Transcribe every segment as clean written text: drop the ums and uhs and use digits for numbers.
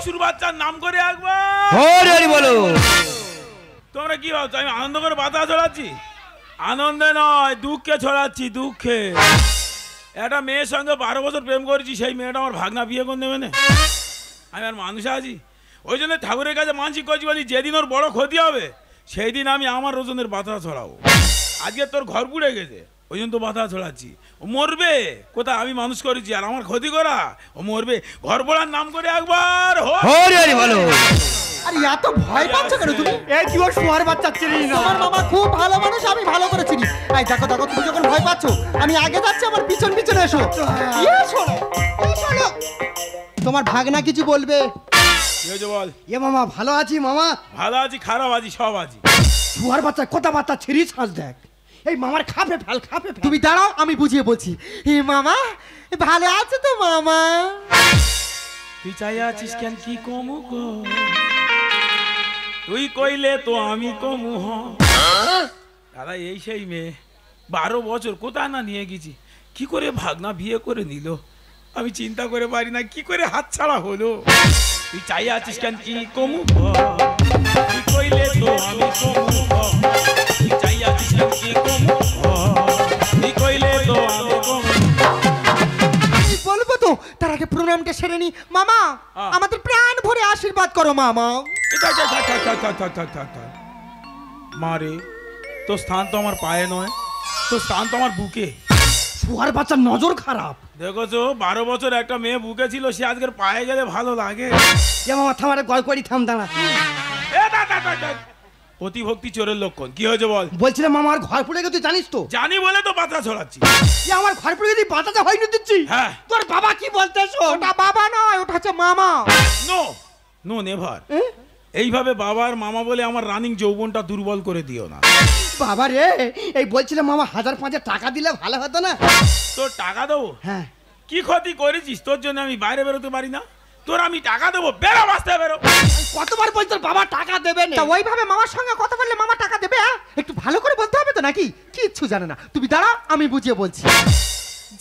পশুর বাচ্চার নাম করে একবার হরি বলো। তোমরা কি ভাবছো আমি আনন্দ করে বাতাস ছড়াচ্ছি? আনন্দে নয়, দুঃখে ছড়াচ্ছি, দুঃখে। একটা মেয়ের সঙ্গে 12 বছর প্রেম করেছি, সেই মেয়েটা আমার ভাগনা বিয়ে করে দেবে না। আমি আর মানুষ আছি, ওই জন্য ঠাকুরের কাছে মানসিক করছি, বলি যেদিন ওর বড় ক্ষতি হবে সেই দিন আমি আমার ওজনের বাতাস ছড়াবো। আজকে তোর ঘর পুড়ে গেছে, ওই জন্য তো বাতাস ছড়াচ্ছি। ও মরবে কোথায়, আমি মানুষ করেছি, আর আমার ক্ষতি করা, ও মরবে। ঘর পোড়ার নাম করে একবার হরি হরি বলো। আরে এত ভয় পাচ্ছ কেন তুমি? এই কি ওর শুয়ার বাচ্চা চিনি না? আমার মামা খুব ভালো মানুষ, আমি ভালো করে চিনি। এই দেখো দেখো, তুমি যখন ভয় পাচ্ছ আমি আগে যাচ্ছি, আমার পিছন পিছন এসো। এসো না, এসো না। তোমার ভাগনা কিছু বলবে? বল। এ মামা ভালো আছি মামা। ভালো আছি, খারাপ আছি, সব আছি। শুয়ার বাচ্চা কথা বার্তা ছিঁড়ি ছাঁচ দেখ। এই মামার খাপে ফেল, খাপে ফেল। তুমি দাঁড়াও, আমি বুঝিয়ে বলছি। হে মামা, ভালো আছে তো মামা? তুই চাই আছিস কেন কি কমু গো, তুই কইলে তো আমি কমু হ। দাদা এই সেই মেয়ে, 12 বছর কোথায় না নিয়ে গেছি, কি করে ভাগনা বিয়ে করে নিল আমি চিন্তা করে পারি না, কি করে হাত ছাড়া হলো। তুই চাই আছিস কেন কি কমু গো, তুই কইলে তো আমি কমু হ। তুই চাই আছিস কেন কি কমু হ, তুই কইলে তো আমি কমু। বলবো তো, তার আগে প্রণামটা সেরে নি। মামা আমাদের প্রাণ ভরে আশীর্বাদ করো মামা। মারে, তোর স্থান তো আমার পায়ে নয়, তোর স্থান তো আমার বুকে। শুয়ার বাচ্চার নজর খারাপ। দেখেছো 12 বছর একটা মেয়ে বুকে ছিল, সে আজকের পায়ে গেলে ভালো লাগে। এ মামা থামারে গয় করি থাম দাঁড়া। প্রতিভক্তি চোরের লক্ষণ। কি হয়েছে বল? বলছিলাম মামার ঘর পুড়ে গেছে, জানিস তো? জানি বলে তো বাতা ছড়াচ্ছি। এ আমার ঘর পুড়ে গেছে, বাতাতে হয়নি দিচ্ছি। হ্যাঁ, তোর বাবা কি বলতেছ? ওটা বাবা নয়, ওটা হচ্ছে মামা। No no never. এইভাবে বাবার মামা বলে আমার রানিং যৌবনটা দুর্বল করে দিও না। বাবা রে, এই বলছিলাম মামা 1000-5 টাকা দিলে ভালো হতো না? তোর টাকা দেবো? হ্যাঁ। কি ক্ষতি করেছিস তোর জন্য আমি বাইরে বেরোতে পারি না? তোর আমি টাকা দেবো, বেরো বাঁচতে বেরো। কতবার বলছি তোর বাবা টাকা দেবে না? ওইভাবে মামার সঙ্গে কথা বললে মামা টাকা দেবে? একটু ভালো করে বলতে হবে তো নাকি? কিচ্ছু জানে না। তুমি দাঁড়াও, আমি বুঝিয়ে বলছি।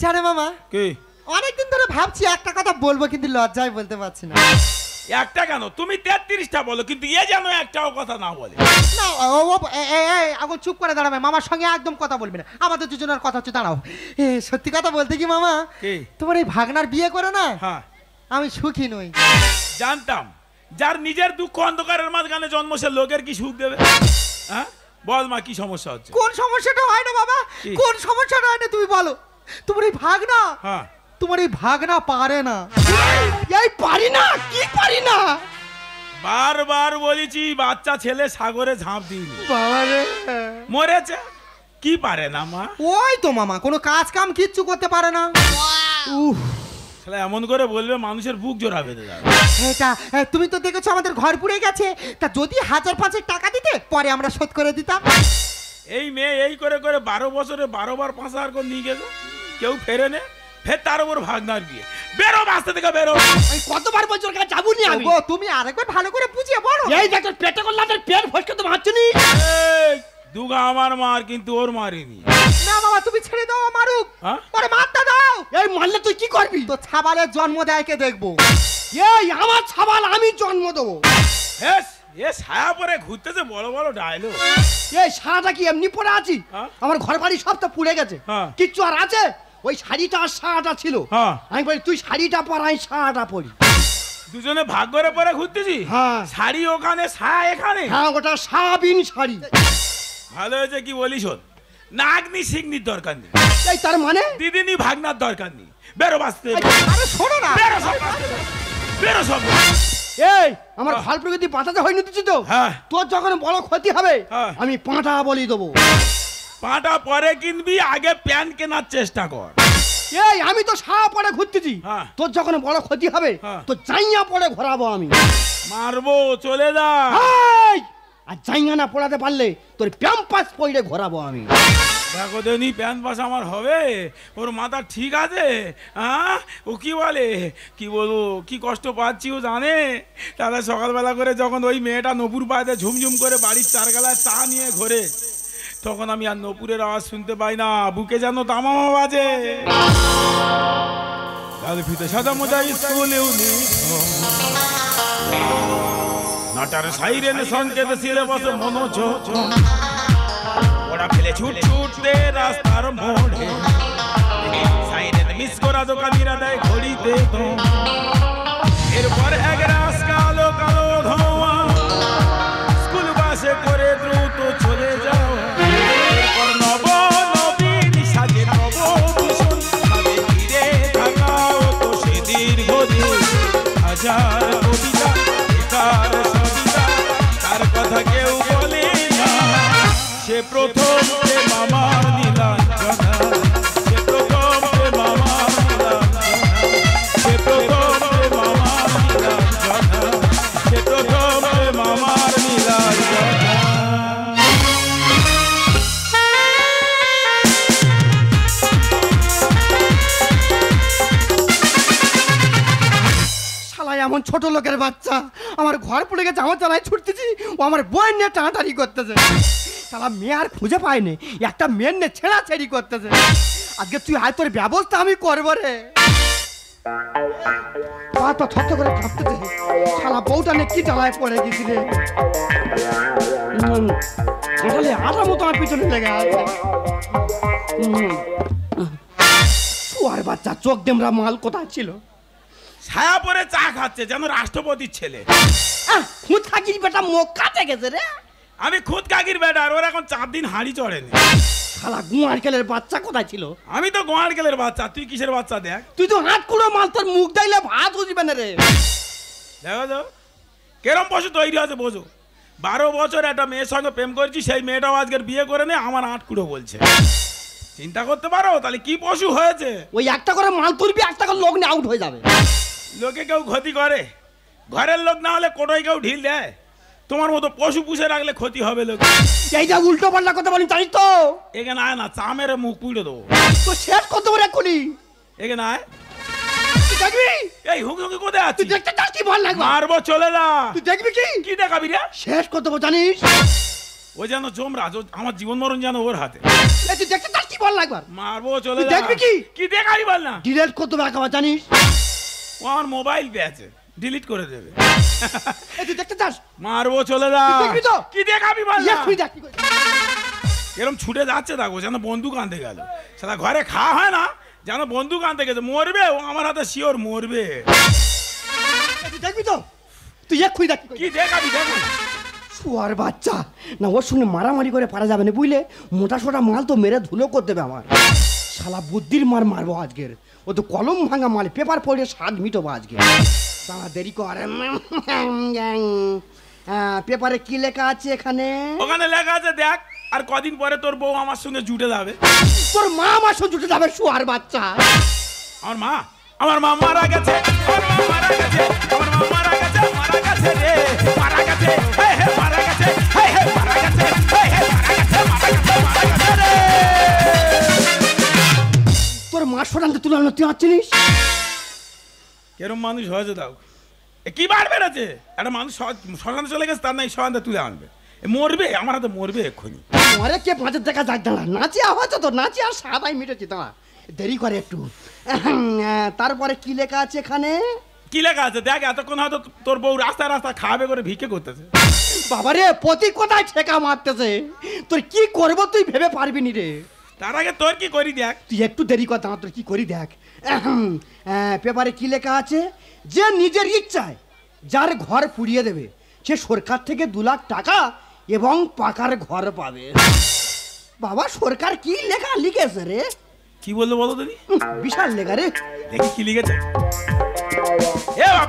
জানে মামা, কি? অনেকদিন ধরে ভাবছি একটা কথা বলবো, কিন্তু লজ্জায় বলতে পারছি না। একটা কেন, তুমি 33টা বলো, কিন্তু এ যেন একটাও কথা না বলে। না এখন চুপ করে দাঁড়াবে, মামার সঙ্গে একদম কথা বলবে না। আমাদের দুজনের কথা হচ্ছে, দাঁড়াও। সত্যি কথা বলতে কি মামা, তোমার এই ভাগনার বিয়ে করে না হ্যাঁ আমি সুখী নই। জানতাম, যার নিজের দুঃখ অন্ধকারের মাঝখানে জন্ম, সে লোকের কি সুখ দেবে? হ্যাঁ বল মা, কি সমস্যা হচ্ছে? কোন সমস্যাটা হয় না বাবা, কোন সমস্যাটা হয় না তুমি বলো। তোমার এই ভাগনা, হ্যাঁ তোমার এই ভাগনা পারে না। এই পারি না, কি পারি না? বারবার বলেছি বাচ্চা ছেলে সাগরে ঝাঁপ দিইনি, বাবা রে মরেছে। কি পারে না মা? ওই তো মামা, কোনো কাজ কাম কিচ্ছু করতে পারে না। এমন করে বলবে মানুষের বুক জোড়া বেঁধে যাবে। এটা তুমি তো দেখেছো আমাদের ঘর পুড়ে গেছে, তা যদি 1000-5 টাকা দিতে পরে আমরা শোধ করে দিতাম। এই মেয়ে এই করে করে 12 বছরে 12 বার 5,000 করে নিয়ে গেছে, কেউ ফেরে নে। ফের তার উপর ভাগনার বিয়ে। বেরো রাস্তা থেকে বেরো। আমি কতবার বলছি ওর কাছে যাবো নি আমি। গো তুমি আরেকবার ভালো করে বুঝিয়ে বলো। এই দেখ তোর পেটে করলা, তোর পেট ফসকে তো মারছনি। এই দুগা আমার মার, কিন্তু ওর মারিনি। না বাবা তুমি ছেড়ে দাও, মারুক। হ্যাঁ? ওরে মারতে দাও। এই মারলে তুই কি করবি? তো ছাবালের জন্ম দেয় কে দেখবো? এই আমার ছাবাল আমি জন্ম দেবো। হেস, এ ছায়া পরে ঘুরতেছে বড় বড় ডায়লগ। এই সারাটা কি এমনি পরে আছি? আমার ঘর বাড়ি সব তো পুড়ে গেছে, কিচ্ছু আর আছে? ওই শাড়িটা আর সারাটা ছিল। আমি বলি তুই শাড়িটা পর, আমি সারাটা পরি। দুজনে ভাগ করে পরে ঘুরতেছি। হ্যাঁ। শাড়ি ওখানে, ছায়া এখানে। হ্যাঁ, ওটা সাবিন শাড়ি। ভালো হয়েছে, কি বলি শোন, নাগনি সিগনির দরকার নেই। এই তার মানে দিদিনি ভাগনার দরকার নেই। বেরো বাঁচতে। আরে শোনো না, বেরো সব বাঁচতে, বেরো সব। এই আমার ভাল প্রকৃতি বাঁচাতে হয়নি দিচ্ছি তো। হ্যাঁ। তোর যখন বড় ক্ষতি হবে আমি পাঁটা বলি দেবো। পাটা পরে কিনবি, আগে প্যান্ট কেনার চেষ্টা কর। এই আমি তো সারা পরে ঘুরতেছি, তোর যখন বড় ক্ষতি হবে তো জাইয়া পরে ঘোরাবো আমি। মারবো, চলে যা। আর জাইয়া না পড়াতে পারলে তোর প্যাম্পাস পরে ঘোরাবো আমি। দেখো দেনি প্যান্ট পাস আমার হবে, ওর মাথা ঠিক আছে? হ্যাঁ, ও কি বলে, কি বলবো, কি কষ্ট পাচ্ছি ও জানে। তাহলে সকালবেলা করে যখন ওই মেয়েটা নপুর পায়ে ঝুমঝুম করে বাড়ির চারগালায় চা নিয়ে ঘোরে, তখন আমি আর নপুরের আওয়াজ শুনতে পাই না, বুকে যেন তামামা বাজে। লাল ফিতে সাদা মোজা স্কুলেও নেই, নটার সাইরেন সংকেত ছিলে বসে মনোযোগ ওরা ফেলে ছুট ছুটতে রাস্তার মোড়ে সাইরেন মিস করা দোকানিরা দেয় ঘড়িতে তো এরপর এক রাস কালো কালো ধোঁয়া স্কুল বাসে করে দ্রুত চলে যাও এরপর নব নবীন সাজে নব ভূষণ সাজে ঘিরে থাকাও তো সে দীর্ঘদিন হাজার কবিতা বেকার সবিতা তার কথা কেউ বলে না সে প্রথম প্রেম আমার নীলাঞ্জনা সে প্রথম প্রেম আমার নীলাঞ্জনা সে প্রথম প্রেম আমার নীলাঞ্জনা সে প্রথম প্রেম আমার নীলাঞ্জনা শালা এমন ছোট লোকের বাচ্চা আমার ঘর পড়ে গেছে আমার চালায় ছুটতেছি ও আমার বই নিয়ে টানাটানি করতেছে শালা মেয়ে আর খুঁজে পাইনি একটা মেয়ের নিয়ে ছেঁড়াছেড়ি করতেছে আজকে তুই আয় তোর ব্যবস্থা আমি করবো রে পা তো থত করে কাঁপতেছে শালা বউটা নিয়ে কি জ্বালায় পড়ে গেছি রে তাহলে আটার মতো আমার পিছনে লেগে আছে শুয়ার বাচ্চা চোখ দেমরা মাল কোথায় ছিল ছায়া পরে চা খাচ্ছে যেন রাষ্ট্রপতির ছেলে খুঁত থাকিস বেটা মুখ কাটে গেছে রে আমি খুদ কাকির বেটা আর ওর এখন 4 দিন হাঁড়ি চড়েনি শালা গুয়ারকেলের বাচ্চা কোথায় ছিল আমি তো গোয়ারকেলের বাচ্চা তুই কিসের বাচ্চা দেখ তুই তো হাত কুড়ো মাল তোর মুখ দাইলে ভাত বুঝবে না রে দেখো তো কেরম পশু তৈরি আছে বোঝো 12 বছর একটা মেয়ের সঙ্গে প্রেম করছি সেই মেয়েটাও আজকের বিয়ে করে নে আমার আটকুড়ো বলছে চিন্তা করতে পারো তাহলে কি পশু হয়েছে ওই একটা করে মাল তুলবি একটা করে লোক নিয়ে আউট হয়ে যাবে লোকে কেউ ক্ষতি করে ঘরের লোক না হলে কোটোই কেউ ঢিল দেয় তোমার মতো পশু পুষে রাখলে ক্ষতি হবে লোক এইটা উল্টো পাল্টা কথা বলি জানিস তো এখানে আয় না চা মেরে মুখ পুড়ে দেবো তো শেষ কত বড় এক্ষুনি এখানে আয় তুই দেখবি এই হুকি হুকি কোথায় তুই আছিস দেখতে চাস কি ভালো লাগবে মারবো চলে যা তুই দেখবি কি কি দেখাবি রে শেষ কত বড় জানিস ও যেন জমরাজ আমার জীবন মরণ যেন ওর হাতে এই তুই দেখতে চাস কি ভালো লাগবে মারবো চলে তুই যা দেখবি কি? কি দেখাবি বল না ডিলেট কত টাকা জানিস ও আমার মোবাইল পেয়েছে ডিলিট করে দেবে এই তুই দেখতে চাস মারবো চলে যা তুই দেখবি তো? কি দেখাবি বল না তুই দেখ কি করছিস। এরকম ছুটে যাচ্ছে দেখো যেন বন্দুক আনতে গেল সেটা ঘরে খাওয়া হয় না যেন বন্দুক আনতে গেছে মরবে ও আমার হাতে শিওর মরবে এই তুই দেখবি তো তুই এক্ষুনি দেখ কি দেখাবি দেখো শুয়ার বাচ্চা না ওর সঙ্গে মারামারি করে পারা যাবে না বুঝলে মোটা সোটা মাল তো মেরে ধুলো করে দেবে আমার শালা বুদ্ধির মার মারবো আজকের ও তো কলম ভাঙা মাল পেপার পড়ে স্বাদ মিটবো আজকে তারা দেরি করে পেপারে কি লেখা আছে এখানে ওখানে লেখা আছে দেখ আর কদিন পরে তোর বউ আমার সঙ্গে জুটে যাবে তোর মা আমার সঙ্গে জুটে যাবে শুয়ার বাচ্চা আমার মা মারা গেছে আমার মা মারা গেছে আমার মা মারা গেছে রে মারা গেছে হে হে মারা গেছে হে হে মারা গেছে হে হে মারা গেছে রে তোর মা সোনাকে তুলে আনো তুই আছিস কেরম মানুষ হয়েছে দাও কি বার বেড়েছে একটা মানুষ শ্মশানে চলে গেছে তার নাই সন্ধ্যা তুলে আনবে মরবে আমার হাতে মরবে এক্ষুনি মরে কে পাঁচের দেখা যাক দাঁড়া নাচি হয়তো তো নাচি আর সাদাই মিটেছি দাঁড়া দেরি করে একটু তারপরে কি লেখা আছে এখানে কি লেখা আছে দেখ এতক্ষণ হয়তো তোর বউ রাস্তায় রাস্তায় খাবে করে ভিক্ষে করতেছে বাবারে প্রতি কোথায় ঠেকা মারতেছে তোর কি করবো তুই ভেবে পারবি নি রে তার আগে তোর কি করি দেখ তুই একটু দেরি কর দাঁড়া তোর কি করি দেখ পেপারে কি লেখা আছে যে নিজের ইচ্ছায় যার ঘর পুড়িয়ে দেবে সে সরকার থেকে 2 লাখ টাকা এবং পাকার ঘর পাবে বাবা সরকার কি লেখা লিখেছে রে কি বললো বলো তুমি বিশাল লেখা রে দেখি কি লিখেছে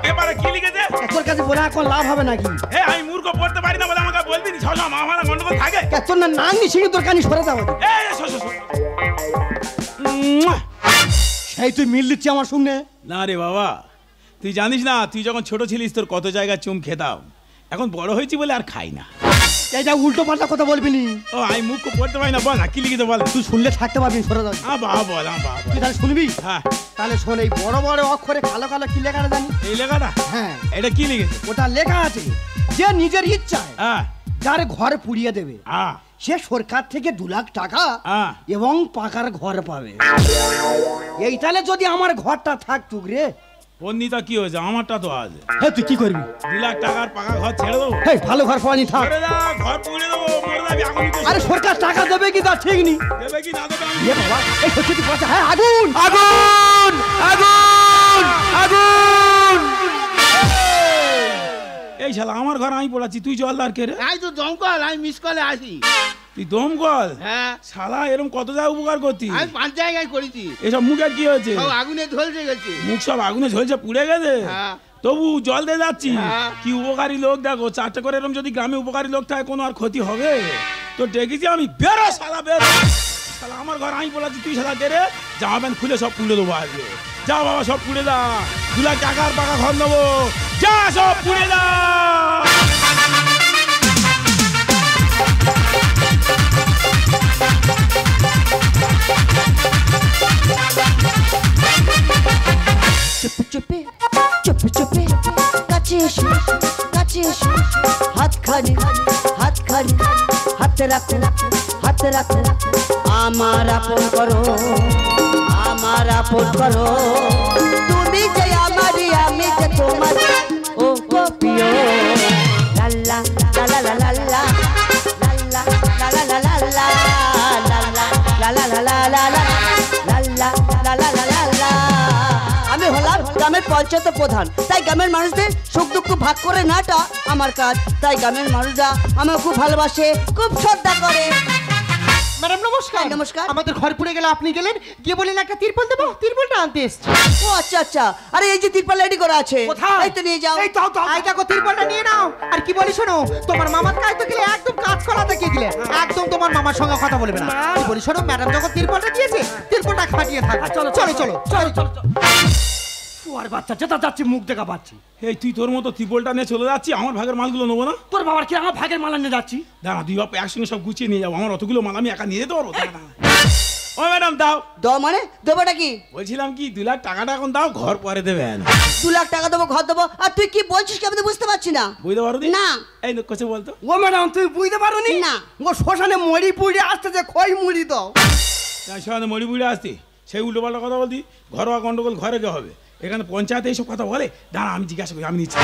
পেপারে কি লিখেছে তোর কাছে বলে এখন লাভ হবে নাকি আমি মূর্খ পড়তে পারি না বলে আমাকে বলবি ছশো আমার গন্ডগোল থাকে তোর না নাম নিশিয়ে তোর কানি সরে যাবো সেই তুই মিল দিচ্ছি আমার সঙ্গে না রে বাবা তুই জানিস না তুই যখন ছোট ছিলিস তোর কত জায়গায় চুম খেতাম এখন বড় হয়েছি বলে আর খাই না এইটা উল্টো পাল্টা কথা বলবি নি ও আমি মুখ পড়তে পারি না বল না কি লিখিতে বল তুই শুনলে থাকতে পারবি সরে যাবি বাবা বল তুই তাহলে শুনবি হ্যাঁ তাহলে শোন এই বড় বড় অক্ষরে কালো কালো কি লেখাটা জানি এই লেখাটা হ্যাঁ এটা কি লিখেছে ওটা লেখা আছে যে নিজের ইচ্ছায় হ্যাঁ যার ঘর পুড়িয়ে দেবে হ্যাঁ সে সরকার থেকে 2 লাখ টাকা এবং পাকার ঘর পাবে এই তাহলে যদি আমার ঘরটা থাকতুক রে ওর নিতা কি হয়েছে, আমারটা তো আছে। হ্যাঁ তুই কি করবি? 2 লাখ টাকার পাকা ঘর ছেড়ে দেবো? হেই ভালো ঘর পাওয়ানি থাক। ছেড়ে দাও, ঘর পুড়ে দেবো, মরে যাবি এখনই তো। আরে সরকার টাকা দেবে কি তার ঠিক নেই। দেবে কি না দেবে আমি এ বাবা এই সত্যি কি কথা? হ্যাঁ আগুন আগুন আগুন আগুন! এই শালা আমার ঘর আমি পড়াচ্ছি, তুই জলদার কে রে? আই তো দমকল, আমি মিস কলে আসি। তুই দমকল? হ্যাঁ, শালা এরকম কত জায়গায় উপকার করতি? আমি 5 জায়গায় করেছি। এসব মুখে কি হয়েছে? সব আগুনে ঝলসে গেছে। মুখ সব আগুনে ঝলছে পুড়ে গেছে? হ্যাঁ। তবু জল দিয়ে যাচ্ছি। হ্যাঁ। কি উপকারী লোক দেখো, 4টে করে এরকম যদি গ্রামে উপকারী লোক থাকে কোনো আর ক্ষতি হবে? তো ডেকেছি আমি, বেরো শালা বেরো। শালা আমার ঘর আমি বলাচ্ছি, তুই শালা দেরে জামা প্যান্ট খুলে সব পুড়ে দেবো আজকে। যা বাবা সব পুড়ে দা, 2 লাখ টাকার পাকা ঘর নেবো, যা সব পুড়ে দা। চুপে চুপে চুপে চুপে কাছে এসো কাছে এসো, হাতখানি হাতখানি হাতে রাখো হাতে রাখো, আমার আপন করো আমার আপন করো, তুমি যে আমারই আমি যে তোমার, ও গো প্রিয়। লাল্লা লালা লালা লালা লাল্লা লালা লালা লালা লালা লালা লালা লাল্লা লালা লালা লালা। আমি হলাম গ্রামের পঞ্চায়েত প্রধান, তাই গ্রামের মানুষদের সুখ দুঃখ ভাগ করে নেওয়াটা আমার কাজ। তাই গ্রামের মানুষরা আমাকে খুব ভালোবাসে, খুব শ্রদ্ধা করে। ম্যাডাম নমস্কার। নমস্কার। আমাদের ঘর পুড়ে গেলে আপনি গেলেন, গিয়ে বলেন একটা তিরপল দেবো, তিরপলটা আনতে এসছি। ও আচ্ছা আচ্ছা, আরে এই যে তিরপাল রেডি করা আছে, কোথায়? এই তো নিয়ে যাও। এই দাও দাও, এই দেখো তিরপলটা নিয়ে নাও। আর কি বলি শোনো, তোমার মামার কাছে তো গেলে একদম কাজ করা দেখিয়ে দিলে, একদম তোমার মামার সঙ্গে কথা বলবে না। কি বলি শোনো, ম্যাডাম যখন তিরপলটা দিয়েছে, তিরপলটা খাটিয়ে থাক। চলো চলো চলো চলো চলো। আর বাচ্চা যেটা যাচ্ছে মুখ দেখা পাচ্ছি। এই তুই তোর মতো ত্রিপলটা নিয়ে চলে যাচ্ছি, আমার ভাগের মালগুলো নেবো না? তোর বাবার কি আমার ভাগের মালা নিয়ে যাচ্ছি? দাঁড়া, দুই বাপ একসঙ্গে সব গুছিয়ে নিয়ে যাবো, আমার অতগুলো মাল আমি একা নিয়ে যেতে পারবো? দাঁড়া, দাঁড়া। ও ম্যাডাম দাও। দাও মানে দেবোটা কি? বলছিলাম কি 2 লাখ টাকাটা এখন দাও, ঘর পরে দেবেন। 2 লাখ টাকা দেবো, ঘর দেবো, আর তুই কি বলছিস কি আমি তো বুঝতে পারছি না। বুঝতে পারো না। এই লোক কাছে বলতো। ও ম্যাডাম তুই বুঝতে পারোনি? না। ও শ্মশানে মরি পুড়ে আসতেছে, খই মুড়ি দাও। তাই সবাই মরি বুড়ে আসতি, সেই উল্টো পাল্টা কথা বলতি। ঘরোয়া গন্ডগোল ঘরে কে হবে? এখানে পঞ্চায়েতে এইসব কথা বলে? দাঁড়া আমি জিজ্ঞাসা করি, আমি নিচ্ছি।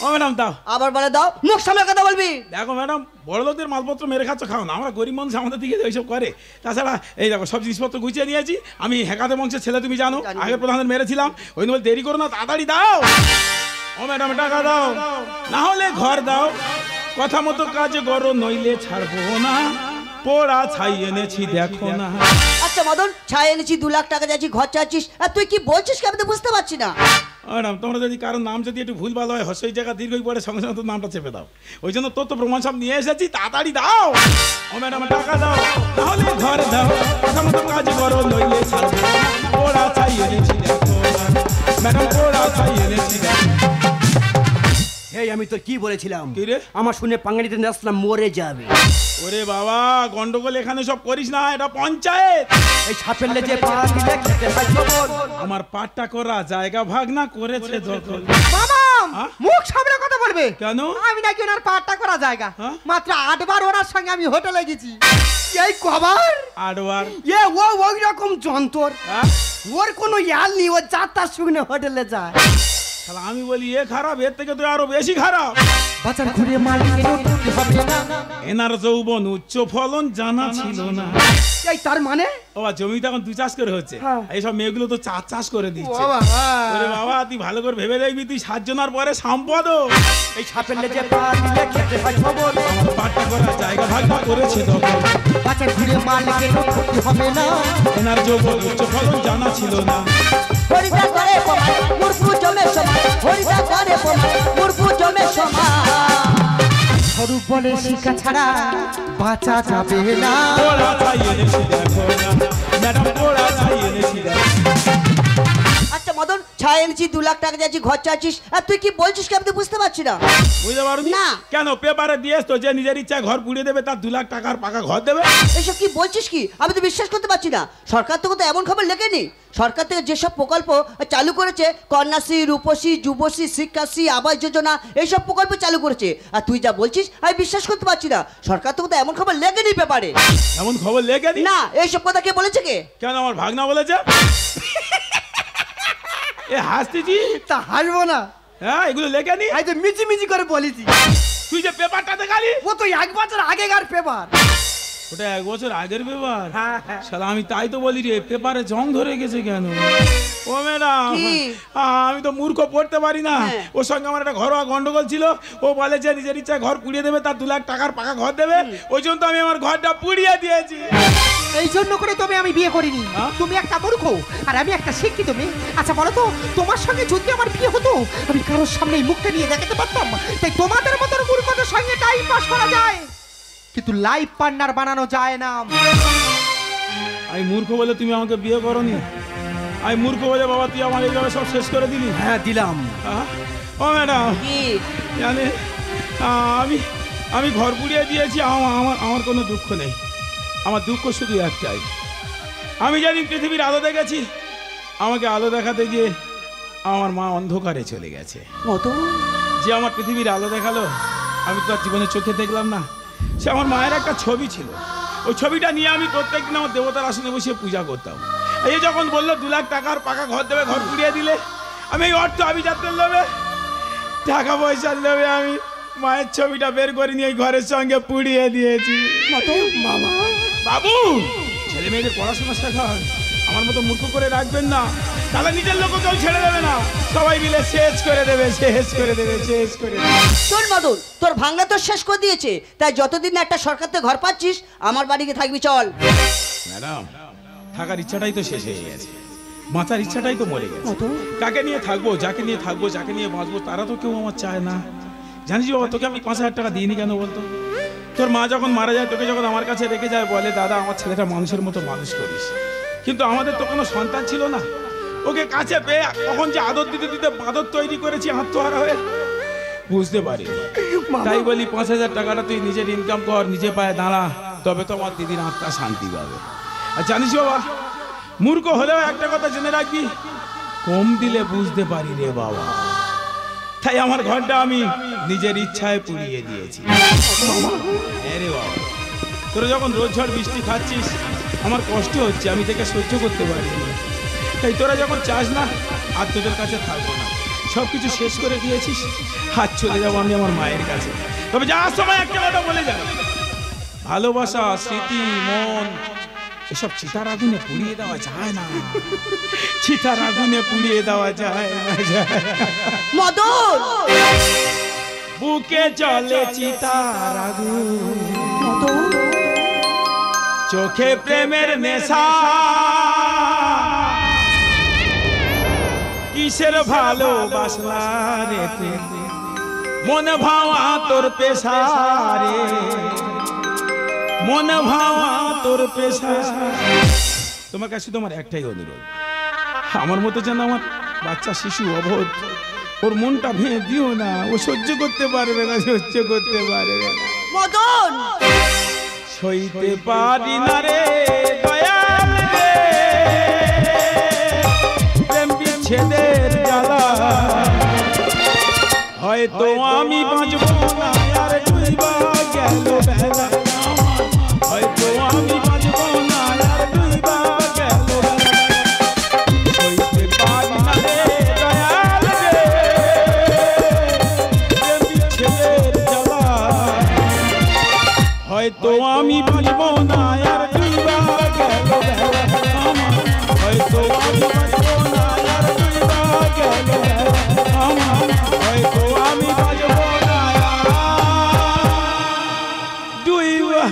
ও ম্যাডাম দাও। আবার বলে দাও, মুখ সামনে কথা বলবি। দেখো ম্যাডাম, বড় লোকদের মালপত্র মেরে খাচ্ছ খাও না, আমরা গরিব মানুষ, আমাদের দিকে এইসব করে। তাছাড়া এই দেখো সব জিনিসপত্র গুছিয়ে নিয়েছি। আমি হেকাতে বংশের ছেলে, তুমি জানো, আগে প্রধানের মেরেছিলাম। ওই জন্য দেরি করো না, তাড়াতাড়ি দাও। ও ম্যাডাম টাকা দাও, না হলে ঘর দাও, কথা মতো কাজ করো, নইলে ছাড়বো না, পোড়া ছাই এনেছি দেখো না। আচ্ছা মদন, ছাই এনেছি, 2 লাখ টাকা যাচ্ছি, ঘর চাচ্ছিস, আর তুই কি বলছিস কি আমি তো বুঝতে পারছি না। ম্যাডাম তোমরা যদি কারোর নাম যদি একটু ভুল ভালো হয়, হস্যই জায়গা দীর্ঘই পরে সঙ্গে সঙ্গে তোর নামটা চেপে দাও। ওই জন্য তোর তো প্রমাণ সব নিয়ে এসেছি, তাড়াতাড়ি দাও। ও ম্যাডাম টাকা দাও, তাহলে ঘরে দাও, কথা মতো কাজ করো, নইলে ছাড়বো না, পোড়া ছাই এনেছি দেখো না। ম্যাডাম পোড়া ছাই এনেছি দেখো না। এই আমি তোর কি বলেছিলাম? কি রে? আমার শুনে পাঙ্গানিতে আসলাম মরে যাবে। ওরে বাবা, গন্ডগোল এখানে সব করিস না, এটা পঞ্চায়েত। এই সাপের লেজে পা দিলে খেতে হয় খবর। আমার পাটটা করা জায়গা ভাগ না করেছে দখল। মামাম হ্যাঁ? মুখ সামনে কথা বলবে। কেন? আমি নাকি ওনার পাটটা করা জায়গা, হ্যাঁ? মাত্র 8 বার ওনার সঙ্গে আমি হোটেলে গেছি। এই কবার আটবার। এ ও ওই রকম যন্তর, হ্যাঁ? ওর কোনো ইয়াল নেই, ও যার তার সঙ্গে হোটেলে যায়। তাহলে আমি বলি এ খারাপ, এর থেকে তো আরো বেশি খারাপ। বাজার ঘুরে মালিকের উঠতে হবে না। এনার যৌবন উচ্চ ফলন জানা ছিল না। এই তার মানে ও জমিতে এখন 2 চাষ করে হচ্ছে, হ্যাঁ। এইসব মেয়েগুলো তো 4 চাষ করে দিচ্ছে। বাবা, ওরে বাবা, তুই ভালো করে ভেবে দেখবি, তুই 7 জনের পরে সম্পাদক। এই সাপের লেজে পা দিলে খেতে হয় খবর। আমার পাটটা করা জায়গা ভাগ না করেছে দখল। বাজার ঘুরে মালিকের উঠতে হবে না। এনার যৌবন উচ্চ ফলন জানা ছিল না। হরিদা করে প্রমাণ, মুরগু জমে সমান, হরিদা করে প্রমাণ, মুরগু জমে সমান। স্বরূপ বলে শিক্ষা ছাড়া বাঁচা যাবে না। পোড়া ছাই এনেছি দেখো না, ম্যাডাম পোড়া ছাই এনেছি দেখো না। আচ্ছা মদন, ছাই এনেছি, 2 লাখ টাকা যাচ্ছি, ঘর চাচ্ছিস, আর তুই কি বলছিস কি আমি তো বুঝতে পারছি না। বুঝতে পারবি না। কেন? পেপারে দিয়েছ তো, যে নিজের ইচ্ছায় ঘর পুড়িয়ে দেবে তার 2 লাখ টাকার পাকা ঘর দেবে। এসব কি বলছিস কি আমি তো বিশ্বাস করতে পারছি না। সরকার থেকে তো এমন খবর লেখেনি। সরকার থেকে যেসব প্রকল্প চালু করেছে, কন্যাশ্রী, রূপশ্রী, যুবশ্রী, শিক্ষাশ্রী, আবাস যোজনা, এইসব প্রকল্প চালু করেছে, আর তুই যা বলছিস আমি বিশ্বাস করতে পারছি না। সরকার থেকে তো এমন খবর লেখেনি পেপারে। এমন খবর লেগে দি না, এইসব কথা কে বলেছে কে? কেন? আমার ভাগনা বলেছে। এ হাসতেছি? তা হাসবো না, হ্যাঁ এগুলো লেখে নি। এই যে মিচি মিচি করে বলেছি। তুই যে পেপারটা দেখালি ও তো 1 বছর আগেকার পেপার। ওটা 1 বছর আগের পেপার। হ্যাঁ, হ্যাঁ। শালা আমি তাই তো বলি রে, পেপারে জং ধরে গেছে কেন? ও ম্যাডাম, কি? আমি তো মূর্খ, পড়তে পারি না। হ্যাঁ। ওর সঙ্গে আমার একটা ঘরোয়া গন্ডগোল ছিল। ও বলে যে নিজের ইচ্ছায় ঘর পুড়িয়ে দেবে, তার 2 লাখ টাকার পাকা ঘর দেবে। ওই জন্য তো আমি আমার ঘরটা পুড়িয়ে দিয়েছি। এই জন্য করে তবে আমি বিয়ে করিনি। হ্যাঁ? তুমি একটা মূর্খ আর আমি একটা শিক্ষিত মেয়ে। আচ্ছা বলো তো, তোমার সঙ্গে যদি আমার বিয়ে হতো, আমি কারোর সামনে এই মুখটা নিয়ে দেখাতে পারতাম? তাই তোমাদের মতো মূর্খদের সঙ্গে টাইম পাস করা যায়, কিন্তু লাইফ পার্টনার বানানো যায় না। আমি মূর্খ বলে তুমি আমাকে বিয়ে করনি? আমি মূর্খ বলে বাবা তুই আমার এইভাবে সব শেষ করে দিলি? হ্যাঁ দিলাম। ও ম্যাডাম, কি জানে আমি ঘর পুড়িয়ে দিয়েছি। আমার কোনো দুঃখ নেই। আমার দুঃখ শুধু একটাই, আমি যেদিন পৃথিবীর আলো দেখেছি, আমাকে আলো দেখাতে গিয়ে আমার মা অন্ধকারে চলে গেছে। মদন, যে আমার পৃথিবীর আলো দেখালো, আমি তো আর জীবনে চোখে দেখলাম না। সে আমার মায়ের একটা ছবি ছিল। ওই ছবিটা নিয়ে আমি প্রত্যেকদিন আমার দেবতার আসনে বসে পূজা করতাম। এই যখন বললো 2 লাখ টাকার পাকা ঘর দেবে, ঘর পুড়িয়ে দিলে, আমি এই অর্থ আভিজাত্যের লোভে, টাকা পয়সার লোভে আমি মায়ের ছবিটা বের করে নিয়ে ঘরের সঙ্গে পুড়িয়ে দিয়েছি। মামা বাবু, ছেলে মেয়েদের পড়াশোনা শেখান, আমার মতো মূর্খ করে রাখবেন না, তাহলে নিজের লোক কেউ ছেড়ে দেবে না, সবাই মিলে শেষ করে দেবে, শেষ করে দেবে, শেষ করে দেবে। শোন মদন, তোর ভাঙা তো শেষ করে দিয়েছে, তাই যতদিন না একটা সরকার থেকে ঘর পাচ্ছিস আমার বাড়িতে থাকবি, চল। ম্যাডাম, থাকার ইচ্ছাটাই তো শেষ হয়ে গেছে, বাঁচার ইচ্ছাটাই তো মরে গেছে। কাকে নিয়ে থাকবো, যাকে নিয়ে থাকবো, যাকে নিয়ে বাঁচবো, তারা তো কেউ আমার চায় না। জানিস বাবা, তোকে আমি 5,000 টাকা দিইনি কেন বলতো? তোর মা যখন মারা যায়, তোকে যখন আমার কাছে রেখে যায়, বলে দাদা আমার ছেলেটা মানুষের মতো মানুষ করিস। কিন্তু আমাদের তো কোনো সন্তান ছিল না। ওকে কাছে পেয়ে কখন যে আদর দিতে দিতে বাদর তৈরি করেছি আত্মহারা হয়ে, বুঝতে পারি। তাই বলি 5,000 টাকাটা তুই নিজের ইনকাম কর, নিজে পায়ে দাঁড়া, তবে তো আমার দিদির আত্মা শান্তি পাবে। আর জানিস বাবা, মূর্খ হলেও একটা কথা জেনে রাখবি, কম দিলে বুঝতে পারি রে বাবা। তাই আমার ঘরটা আমি নিজের ইচ্ছায় পুড়িয়ে দিয়েছি। হ্যাঁ রে বাবা, তোরা যখন রোজ ঝড় বৃষ্টি খাচ্ছিস, আমার কষ্ট হচ্ছে, আমি দেখে সহ্য করতে পারি না। তাই তোরা যখন চাস না, আর তোদের কাছে থাকবো না, সব কিছু শেষ করে দিয়েছিস, হাত চলে যাবো আমি আমার মায়ের কাছে। তবে যাওয়ার সময় একটা কথা বলে যাবে, ভালোবাসা, স্মৃতি, মন, এসব চিতার আগুনে পুড়িয়ে দেওয়া যায় না, চিতার আগুনে পুড়িয়ে দেওয়া যায় না। মদন, বুকে চলে চিতার আগুন, মদন, চোখে প্রেমের নেশা, কিসের ভালোবাসলা রে, মন ভাওয়া তোর পেশা রে, মন ভাওয়া তোর পেশা। তোমার কাছে তোমার একটাই অনুরোধ, আমার মতো যেন আমার বাচ্চা শিশু অবোধ, ওর মনটা ভেঙে দিও না, ও সহ্য করতে পারবে না, সহ্য করতে পারবে না। মদন, সইতে পারি না রে দয়াল রে, প্রেম বিচ্ছেদের জ্বালা, হয়তো আমি বাঁচবো না আর ডুইবা গেল বেলা, হয়তো আমি বাঁচবো না আর ডুইবা গেল বেলা। সইতে পারি না রে দয়াল রে, প্রেম বিচ্ছেদের জ্বালা, হয়তো আমি বাঁচবো না আর ডুইবা গেল বেলা, হয়তো আমি বাঁচবো না আর ডুইবা গেল বেলা, হয়তো আমি বাঁচবো না আর ডুইবা।